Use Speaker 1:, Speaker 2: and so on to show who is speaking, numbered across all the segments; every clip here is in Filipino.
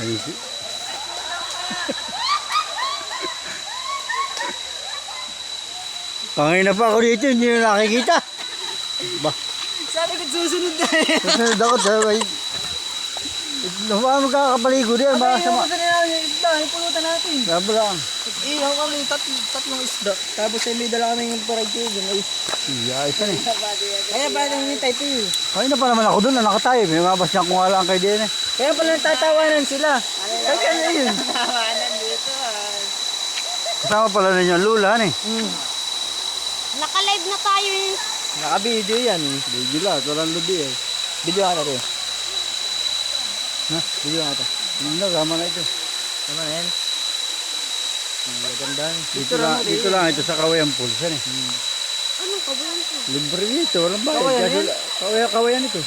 Speaker 1: Ay, Pangina pa ako dito, hindi nyo nakikita. Ba?
Speaker 2: Sabi ko susunod na eh.
Speaker 1: Susunod ako, sabay. Naman magkakabaligo din,
Speaker 2: Ano
Speaker 1: baka sama.
Speaker 2: yung namin yung isda, ipulutan natin.
Speaker 1: Sabi lang.
Speaker 2: Ihaw kami tatlong isda. Tapos may dala kami yung parag ko.
Speaker 1: Iya, isa eh.
Speaker 2: Kaya ba nang hinintay po yun?
Speaker 1: Kanina pa naman ako doon, nakatayo. May mabasyan ko nga lang kay din eh.
Speaker 2: Kaya pala nagtatawanan sila. Sabi ano yun?
Speaker 3: Tawanan dito
Speaker 1: Kasama pala ninyo ang lula eh.
Speaker 3: Naka-live na tayo eh.
Speaker 2: Naka-video yan.
Speaker 1: Video lahat, walang lubi eh.
Speaker 2: Video ka na rin.
Speaker 1: Ha?
Speaker 2: Video ka na ito.
Speaker 1: Hindi, tama na ito.
Speaker 2: Tama na yan. Maganda.
Speaker 1: Dito lang ito sa Kawayan Pulsan eh.
Speaker 3: Anong kabulan ko?
Speaker 1: Libre dito, walang bayad.
Speaker 2: Kawayan yan?
Speaker 1: Kawayan ito.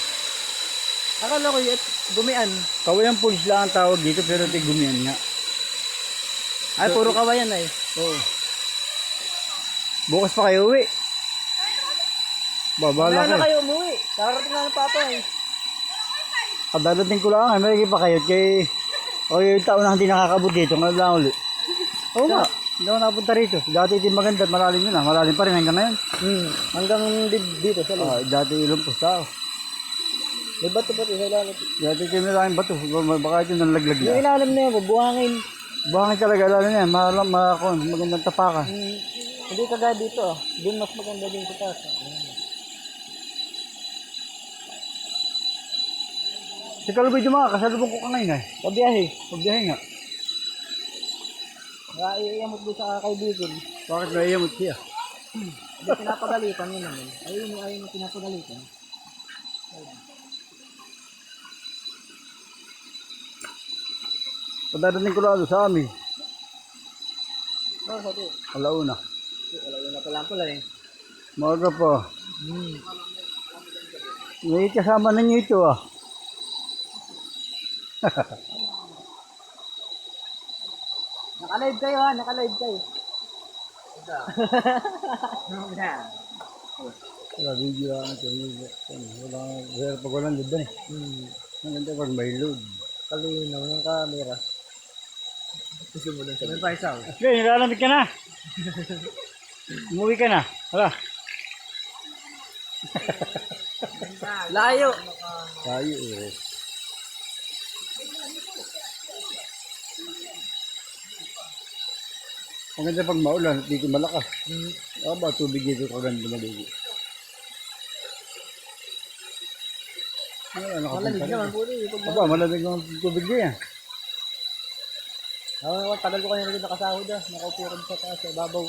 Speaker 2: Akala ko yun, gumian.
Speaker 1: Kawayan Puls lang ang tawag dito pero ito gumiyan nga.
Speaker 2: Ay, puro kawayan na eh.
Speaker 1: Oo. Bukas pa kayo uwi. Babala
Speaker 2: Wala na
Speaker 1: kayo.
Speaker 2: kayo umuwi. Kakarating na ng papa eh.
Speaker 1: Kadadating ko lang, may pa kayo kay o yung taon na hindi nakakabot dito, ngayon lang ulit. Oo nga, hindi ako napunta rito. Dati din maganda at malalim yun ah. Malalim pa rin hanggang ngayon.
Speaker 2: Hanggang dito sa loob.
Speaker 1: Dati ilang pusta ako.
Speaker 2: May bato-bato sa ilalim.
Speaker 1: Dati ito yung maraming bato. Baka ito nalaglag
Speaker 2: Yung
Speaker 1: na.
Speaker 2: ilalim na yun, bubuhangin.
Speaker 1: Bangin talaga lalo na yan. Magandang tapakan.
Speaker 2: Hindi kagaya dito ah. Doon mas maganda din sa taas.
Speaker 1: Si Kalubay Jumaka, kasalubong ko ka ngayon eh.
Speaker 2: Pabiyahe.
Speaker 1: Pagbiyahe nga.
Speaker 2: Iamot doon sa kaibigan.
Speaker 1: Bakit naiamot siya?
Speaker 2: Hindi pinapagalitan yun naman. Ayun yung pinapagalitan.
Speaker 1: Padadating ko lang doon sa amin.
Speaker 2: Oo, sabi.
Speaker 1: Alauna.
Speaker 2: Wala na pala pala eh.
Speaker 1: Maga pa. May kasama ninyo ito ah.
Speaker 2: Naka-live kayo ha, naka-live kayo.
Speaker 1: Wala video lang ito. Wala pag walang load eh. Maganda pag may load.
Speaker 2: Kalinaw ng camera. Gusto mo lang sabi. May paisaw.
Speaker 1: Okay, nilalamig ka na. Umuwi ka na. Hala.
Speaker 2: Layo.
Speaker 1: Tayo eh. Maganda pag maulan, dito malakas. Ba, tubig dito kaganda maligo.
Speaker 2: Malamig naman po rin.
Speaker 1: Malamig ang tubig niya.
Speaker 2: Tagal ko kanina rin nakasahod ah. Nakaupo ko sa taas sa babaw.